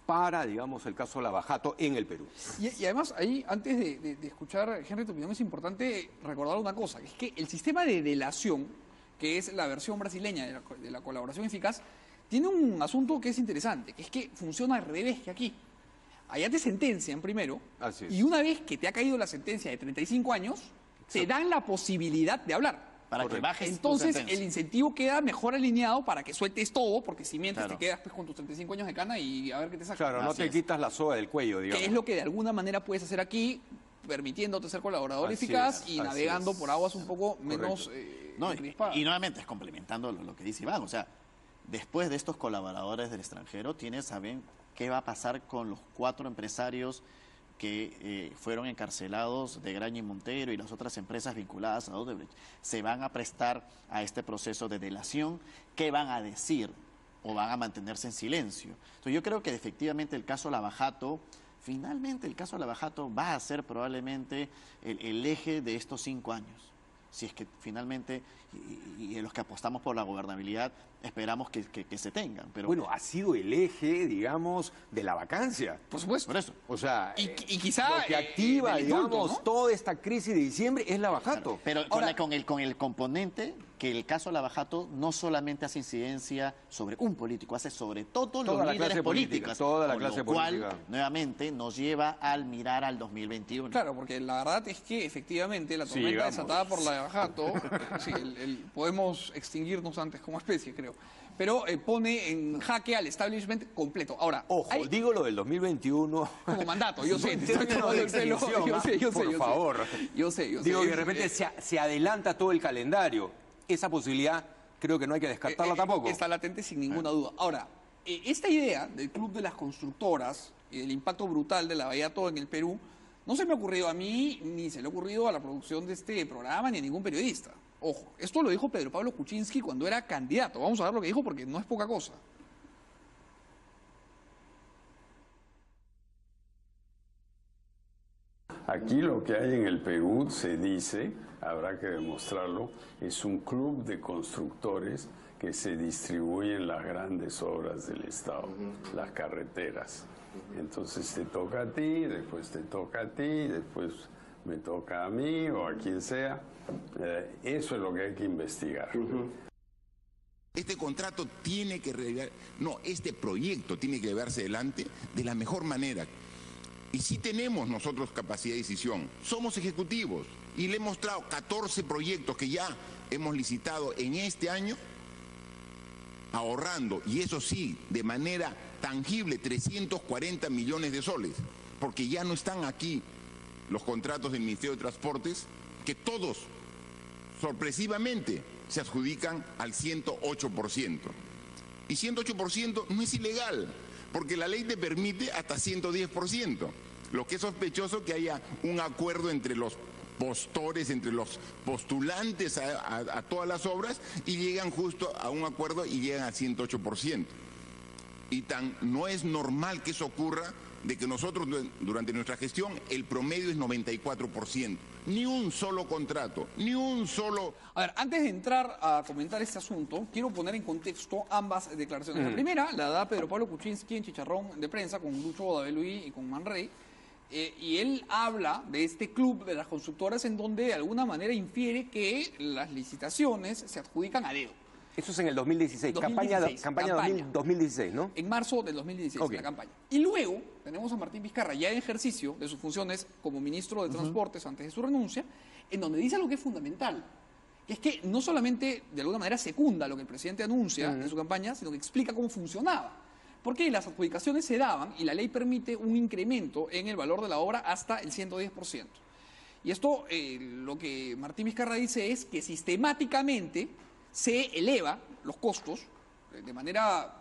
para, digamos, el caso Lavallato en el Perú. Y además, ahí, antes de escuchar, Henry, tu opinión, es importante recordar una cosa, que es que el sistema de delación, que es la versión brasileña de la colaboración eficaz, tiene un asunto que es interesante, que es que funciona al revés que aquí. Allá te sentencian primero, y una vez que te ha caído la sentencia de 35 años, te dan la posibilidad de hablar. Para que bajes Entonces, tu sentencia. el incentivo queda mejor alineado para que sueltes todo, porque si mientes te quedas pues, con tus 35 años de cana y a ver qué te saca. Claro, no te quitas la soga del cuello, digamos. Que es lo que de alguna manera puedes hacer aquí, permitiéndote ser colaborador eficaz y navegando por aguas un poco menos y nuevamente es complementando lo que dice Iván, o sea, después de estos colaboradores del extranjero, saben qué va a pasar con los 4 empresarios que fueron encarcelados de Graña y Montero y las otras empresas vinculadas a Odebrecht. Se van a prestar a este proceso de delación. ¿Qué van a decir? ¿O van a mantenerse en silencio? Entonces yo creo que efectivamente el caso Lavallato, finalmente el caso Lavallato va a ser probablemente el eje de estos 5 años. Si es que finalmente, y en los que apostamos por la gobernabilidad, esperamos que se tengan. Pero bueno, ha sido el eje, digamos, de la vacancia. Por supuesto. Por eso. O sea, y quizá lo que activa, indulto, digamos, ¿no? toda esta crisis de diciembre es Lavallato. Pero Ahora, con el componente que el caso Lavallato no solamente hace incidencia sobre un político, hace sobre todos los líderes políticos. Toda la clase política. Cual, nuevamente, nos lleva al mirar al 2021. Claro, porque la verdad es que efectivamente la tormenta desatada por Lavallato, sí, podemos extinguirnos antes como especie, creo, pero pone en jaque al establishment completo. Ahora, ojo, digo lo del 2021 como mandato, yo sé, por favor. Yo sé. Digo que de repente se adelanta todo el calendario. Esa posibilidad creo que no hay que descartarla tampoco. Está latente sin ninguna duda. Ahora, esta idea del Club de las Constructoras y del impacto brutal de Lavallato en el Perú no se me ha ocurrido a mí, ni se le ha ocurrido a la producción de este programa, ni a ningún periodista. Ojo, esto lo dijo Pedro Pablo Kuczynski cuando era candidato. Vamos a ver lo que dijo porque no es poca cosa. Aquí lo que hay en el Perú, se dice, habrá que demostrarlo, es un club de constructores que se distribuyen las grandes obras del Estado, las carreteras. Entonces te toca a ti, después te toca a ti, después me toca a mí o a quien sea. Eso es lo que hay que investigar. Este contrato tiene que este proyecto tiene que llevarse adelante de la mejor manera. Y sí tenemos nosotros capacidad de decisión. Somos ejecutivos y le he mostrado 14 proyectos que ya hemos licitado en este año, ahorrando, y eso sí, de manera tangible, 340 millones de soles, porque ya no están aquí los contratos del Ministerio de Transportes, que todos, sorpresivamente, se adjudican al 108%. Y 108% no es ilegal, porque la ley te permite hasta 110%. Lo que es sospechoso que haya un acuerdo entre los postores, entre los postulantes a todas las obras, y llegan justo a un acuerdo y llegan al 108%. Y no es normal que eso ocurra, de que nosotros durante nuestra gestión el promedio es 94%. Ni un solo contrato, ni un solo... A ver, antes de entrar a comentar este asunto, quiero poner en contexto ambas declaraciones. La primera la da Pedro Pablo Kuczynski en Chicharrón de Prensa con Lucho Daveluí y con Man Ray. Y él habla de este club de las constructoras en donde de alguna manera infiere que las licitaciones se adjudican a dedo. Eso es en el 2016, 2016, campaña 2016, ¿no? En marzo del 2016, Ok. la campaña. Y luego tenemos a Martín Vizcarra ya en ejercicio de sus funciones como ministro de Transportes antes de su renuncia, en donde dice algo que es fundamental. Que es que no solamente de alguna manera secunda lo que el presidente anuncia en su campaña, sino que explica cómo funcionaba. Porque las adjudicaciones se daban y la ley permite un incremento en el valor de la obra hasta el 110%. Y esto, lo que Martín Vizcarra dice es que sistemáticamente se eleva los costos de manera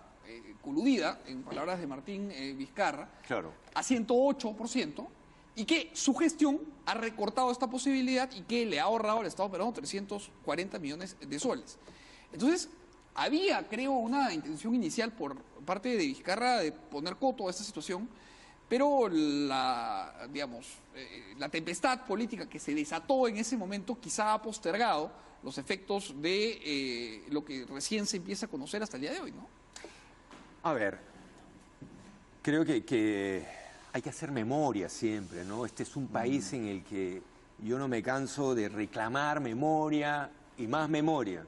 coludida, en palabras de Martín Vizcarra, Claro. a 108%, y que su gestión ha recortado esta posibilidad y que le ha ahorrado al Estado peruano 340 millones de soles. Entonces, había, creo, una intención inicial por parte de Vizcarra de poner coto a esta situación, pero la tempestad política que se desató en ese momento quizá ha postergado los efectos de lo que recién se empieza a conocer hasta el día de hoy, ¿no? A ver, creo que hay que hacer memoria siempre, ¿no? Este es un país en el que yo no me canso de reclamar memoria y más memoria.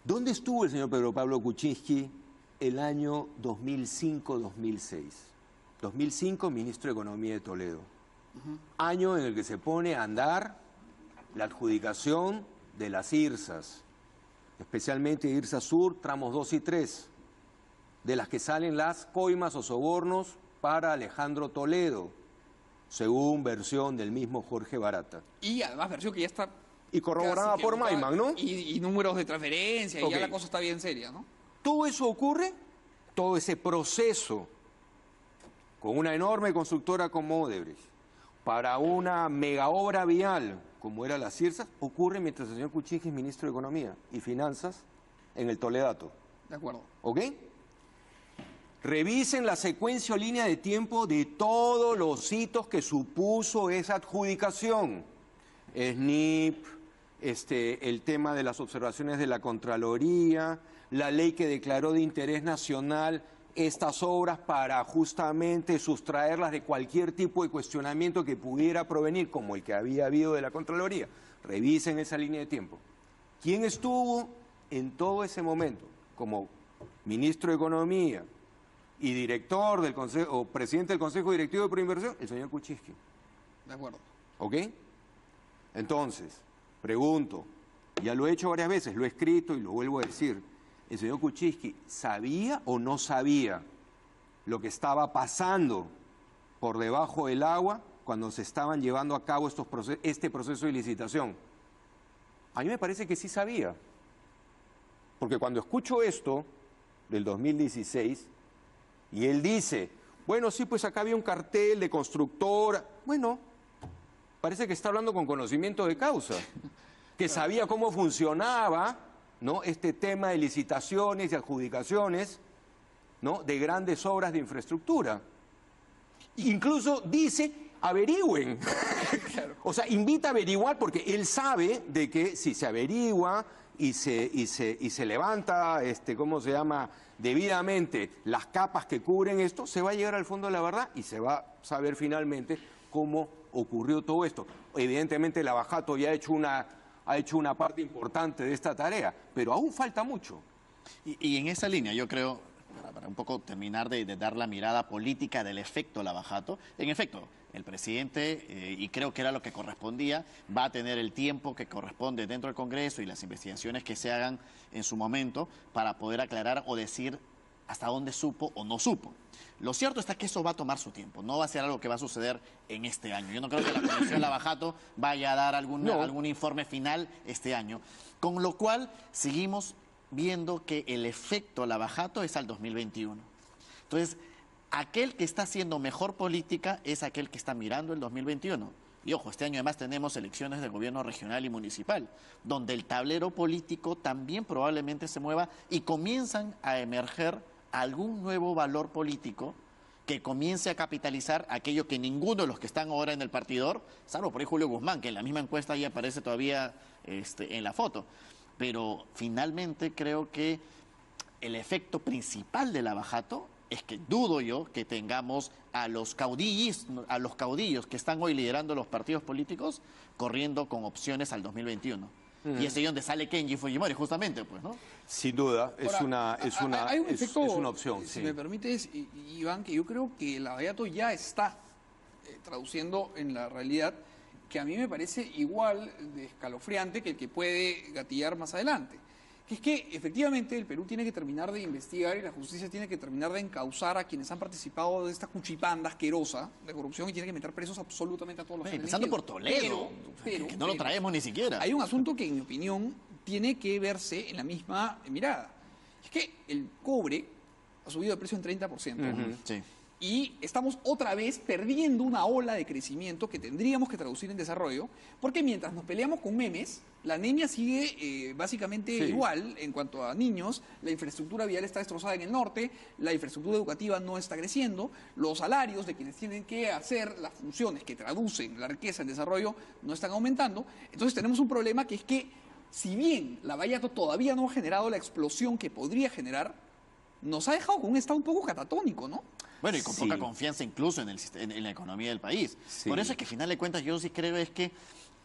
¿Dónde estuvo el señor Pedro Pablo Kuczynski el año 2005-2006? 2005, ministro de Economía de Toledo. Año en el que se pone a andar la adjudicación de las IRSAs, especialmente IRSA Sur, tramos 2 y 3, de las que salen las coimas o sobornos para Alejandro Toledo, según versión del mismo Jorge Barata. Y además versión que ya está... Y corroborada casi que por Maiman, ¿no? Y números de transferencia, y Ok. ya la cosa está bien seria, ¿no? Todo eso ocurre, todo ese proceso, con una enorme constructora como Odebrecht, para una mega obra vial como era las IRSAs, ocurre mientras el señor Kuczynski es ministro de Economía y Finanzas en el Toledato. De acuerdo. ¿Ok? Revisen la secuencia o línea de tiempo de todos los hitos que supuso esa adjudicación. SNIP, el tema de las observaciones de la Contraloría, la ley que declaró de interés nacional estas obras para justamente sustraerlas de cualquier tipo de cuestionamiento que pudiera provenir, como el que había habido de la Contraloría. Revisen esa línea de tiempo. ¿Quién estuvo en todo ese momento como ministro de Economía y director del Consejo, o presidente del Consejo Directivo de Proinversión? El señor Kuczynski. De acuerdo. ¿Ok? Entonces, pregunto, ya lo he hecho varias veces, lo he escrito y lo vuelvo a decir. ¿El señor Kuczynski sabía o no sabía lo que estaba pasando por debajo del agua cuando se estaban llevando a cabo este proceso de licitación? A mí me parece que sí sabía. Porque cuando escucho esto del 2016 y él dice, bueno, sí, pues acá había un cartel de constructora. Bueno, parece que está hablando con conocimiento de causa, que sabía cómo funcionaba, ¿no?, este tema de licitaciones y adjudicaciones, ¿no?, de grandes obras de infraestructura. Incluso dice, averigüen. O sea, invita a averiguar porque él sabe de que si se averigua y se levanta, ¿cómo se llama?, debidamente las capas que cubren esto, se va a llegar al fondo de la verdad y se va a saber finalmente cómo ocurrió todo esto. Evidentemente la Bajato ya ha hecho una parte importante de esta tarea, pero aún falta mucho. Y en esa línea, yo creo, para un poco terminar de dar la mirada política del efecto Lavajato, en efecto, el presidente, y creo que era lo que correspondía, va a tener el tiempo que corresponde dentro del Congreso y las investigaciones que se hagan en su momento para poder aclarar o decir hasta dónde supo o no supo. Lo cierto está que eso va a tomar su tiempo, no va a ser algo que va a suceder en este año. Yo no creo que la Comisión Lavajato vaya a dar algún informe final este año, con lo cual seguimos viendo que el efecto Lavajato es al 2021. Entonces, aquel que está haciendo mejor política es aquel que está mirando el 2021. Y ojo, este año además tenemos elecciones de gobierno regional y municipal, donde el tablero político también probablemente se mueva y comienzan a emerger algún nuevo valor político que comience a capitalizar aquello que ninguno de los que están ahora en el partidor, salvo por ahí Julio Guzmán, que en la misma encuesta ahí aparece todavía en la foto. Pero finalmente creo que el efecto principal de Lavajato es que dudo yo que tengamos a los caudillos que están hoy liderando los partidos políticos corriendo con opciones al 2021. Y es ahí donde sale Kenji Fujimori, justamente, pues, ¿no? Sin duda, Ahora, hay un efecto, es una opción. Si sí. me permites, Iván, que yo creo que Lavallato ya está traduciendo en la realidad, que a mí me parece igual de escalofriante que el que puede gatillar más adelante. Que es que efectivamente el Perú tiene que terminar de investigar y la justicia tiene que terminar de encauzar a quienes han participado de esta cuchipanda asquerosa de corrupción y tiene que meter presos absolutamente a todos los que han Empezando por delinquido. Toledo, que no lo traemos ni siquiera. Hay un asunto que, en mi opinión, tiene que verse en la misma mirada. Es que el cobre ha subido de precio en 30%. Sí. Y estamos otra vez perdiendo una ola de crecimiento que tendríamos que traducir en desarrollo, porque mientras nos peleamos con memes, la anemia sigue básicamente igual en cuanto a niños, la infraestructura vial está destrozada en el norte, la infraestructura educativa no está creciendo, los salarios de quienes tienen que hacer las funciones que traducen la riqueza en desarrollo no están aumentando. Entonces tenemos un problema que es que, si bien Lavallato todavía no ha generado la explosión que podría generar, nos ha dejado con un estado un poco catatónico, ¿no? Bueno, y con poca confianza incluso en la economía del país. Sí. Por eso es que, al final de cuentas, yo sí creo es que,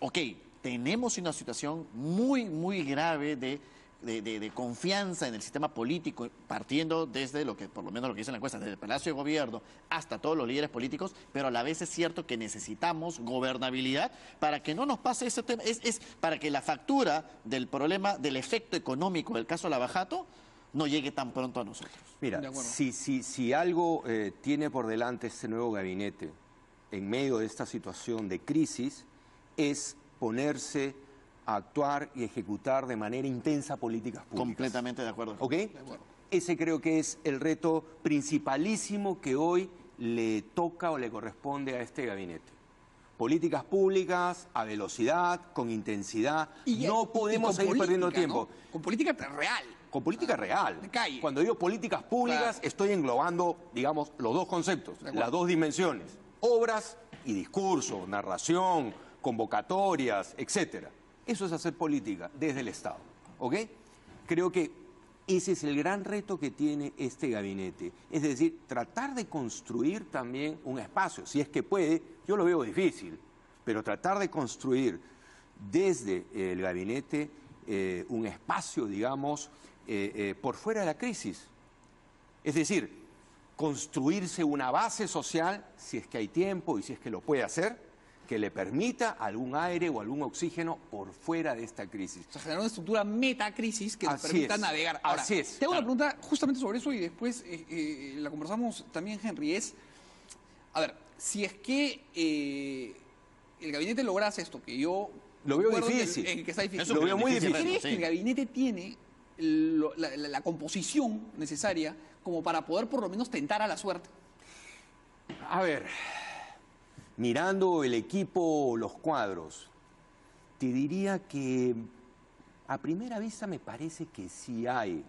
ok, tenemos una situación muy, muy grave de confianza en el sistema político, partiendo desde lo que, por lo menos lo que dice la encuesta, desde el Palacio de Gobierno hasta todos los líderes políticos, pero a la vez es cierto que necesitamos gobernabilidad para que no nos pase ese tema, es para que la factura del problema, del efecto económico del caso Lavajato, no llegue tan pronto a nosotros. Mira, De acuerdo. si algo tiene por delante este nuevo gabinete en medio de esta situación de crisis, es ponerse a actuar y ejecutar de manera intensa políticas públicas. Completamente de acuerdo. ¿Ok? Ese creo que es el reto principalísimo que hoy le toca o le corresponde a este gabinete. Políticas públicas a velocidad, con intensidad. No podemos seguir perdiendo tiempo. ¿No? Con política real. Con política real. De calle. Cuando digo políticas públicas, Claro. estoy englobando, digamos, los dos conceptos, De acuerdo. las dos dimensiones. Obras y discurso, narración, convocatorias, etcétera. Eso es hacer política desde el Estado. ¿Ok? Creo que ese es el gran reto que tiene este gabinete. Es decir, tratar de construir también un espacio. Si es que puede, yo lo veo difícil, pero tratar de construir desde el gabinete un espacio, digamos, por fuera de la crisis. Es decir, construirse una base social, si es que hay tiempo y si es que lo puede hacer, que le permita algún aire o algún oxígeno por fuera de esta crisis. O sea, generar una estructura metacrisis que nos Así permita es. navegar. Ahora, Así es. te hago una pregunta justamente sobre eso y después la conversamos también, Henry. A ver, si es que el gabinete lograse esto, que yo... Lo veo concuerdo difícil. En que está difícil. Lo veo muy difícil. ¿Crees Sí. que el gabinete tiene la composición necesaria como para poder por lo menos tentar a la suerte? A ver, mirando el equipo, los cuadros, te diría que a primera vista me parece que sí hay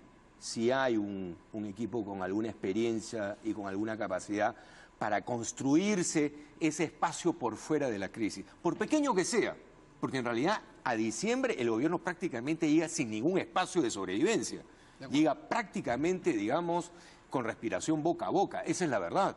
un equipo con alguna experiencia y con alguna capacidad para construirse ese espacio por fuera de la crisis, por pequeño que sea, porque en realidad a diciembre el gobierno prácticamente llega sin ningún espacio de sobrevivencia, llega prácticamente, digamos, con respiración boca a boca, esa es la verdad.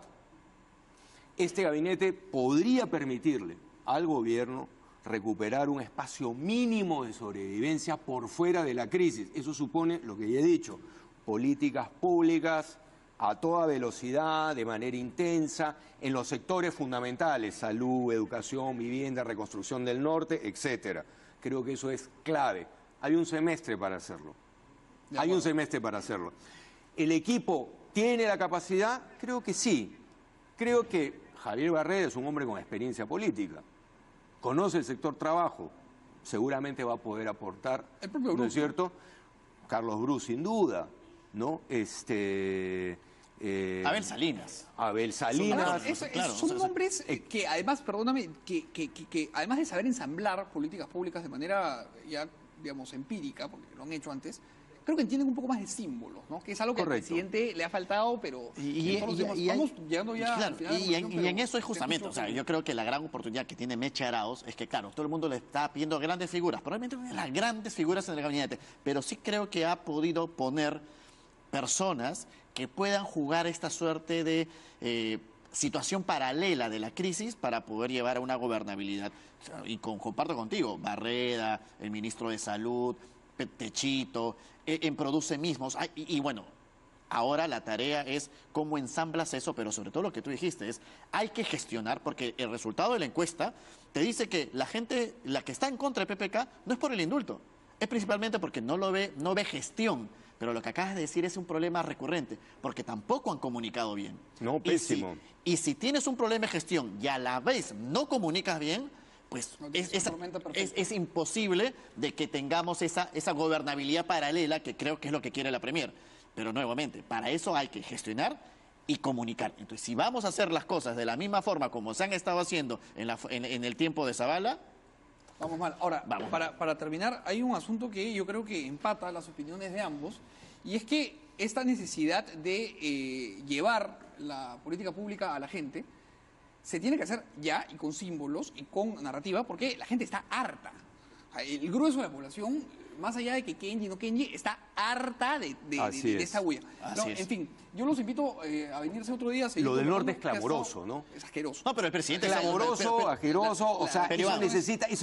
Este gabinete podría permitirle al gobierno recuperar un espacio mínimo de sobrevivencia por fuera de la crisis. Eso supone, lo que ya he dicho, políticas públicas a toda velocidad, de manera intensa, en los sectores fundamentales, salud, educación, vivienda, reconstrucción del norte, etcétera. Creo que eso es clave. Hay un semestre para hacerlo. Hay un semestre para hacerlo. ¿El equipo tiene la capacidad? Creo que sí. Creo que Javier Barreda es un hombre con experiencia política. Conoce el sector trabajo. Seguramente va a poder aportar, El propio ¿no Bruce, es cierto? Carlos Bruce, sin duda, ¿no? Abel Salinas. Abel Salinas. Claro, son o sea, hombres que además, perdóname, que además de saber ensamblar políticas públicas de manera ya, digamos, empírica, porque lo han hecho antes, creo que entienden un poco más de símbolos, ¿no? Que es algo que al Correcto. presidente le ha faltado, pero estamos llegando ya claro, al final de la y conversación, en pero eso es justamente, te o sea, escucho. yo creo que la gran oportunidad que tiene Meche Arauz es que, claro, todo el mundo le está pidiendo grandes figuras, probablemente una de las grandes figuras en el gabinete, pero sí creo que ha podido poner personas que puedan jugar esta suerte de situación paralela de la crisis para poder llevar a una gobernabilidad. O sea, y comparto contigo, Barreda, el ministro de Salud, Techito, en Produce mismos, y bueno, ahora la tarea es cómo ensamblas eso, pero sobre todo lo que tú dijiste es, hay que gestionar, porque el resultado de la encuesta te dice que la gente, la que está en contra de PPK, no es por el indulto, es principalmente porque no ve gestión. Pero lo que acabas de decir es un problema recurrente, porque tampoco han comunicado bien. No, pésimo. Y si tienes un problema de gestión y a la vez no comunicas bien, pues No tienes una tormenta perfecta. es imposible de que tengamos esa gobernabilidad paralela que creo que es lo que quiere la Premier. Pero nuevamente, para eso hay que gestionar y comunicar. Entonces, si vamos a hacer las cosas de la misma forma como se han estado haciendo en el tiempo de Zavala, Vamos mal. Ahora, Vamos para terminar, hay un asunto que yo creo que empata las opiniones de ambos, y es que esta necesidad de llevar la política pública a la gente se tiene que hacer ya y con símbolos y con narrativa, porque la gente está harta. El grueso de la población, más allá de que Kenji no Kenji, está harta de Así es. esta huella. Así es. En fin, yo los invito a venirse otro día. a seguir Lo del norte conversando, es clamoroso, ¿no? Es asqueroso. no, pero el presidente Clamoroso, asqueroso, o sea, pero eso Iván,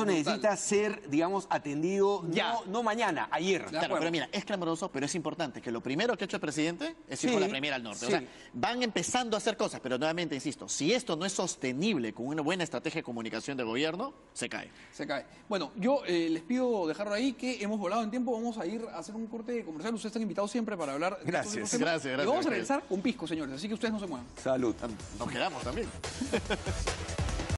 necesita ser, digamos, atendido Ya. no mañana, ayer. De Claro, acuerdo. pero mira, es clamoroso, pero es importante que lo primero que ha hecho el presidente es ir Sí, con la Premier al norte. sí. O sea, van empezando a hacer cosas, pero nuevamente insisto, si esto no es sostenible con una buena estrategia de comunicación de gobierno, se cae. Se cae. Bueno, yo les pido dejarlo ahí, que hemos volado en tiempo. Vamos a ir a hacer un corte comercial. Ustedes están invitados siempre para hablar de Gracias. estos temas. Gracias, Y vamos a gracias. regresar con pisco, señores. Así que ustedes no se muevan. Salud. Nos quedamos también.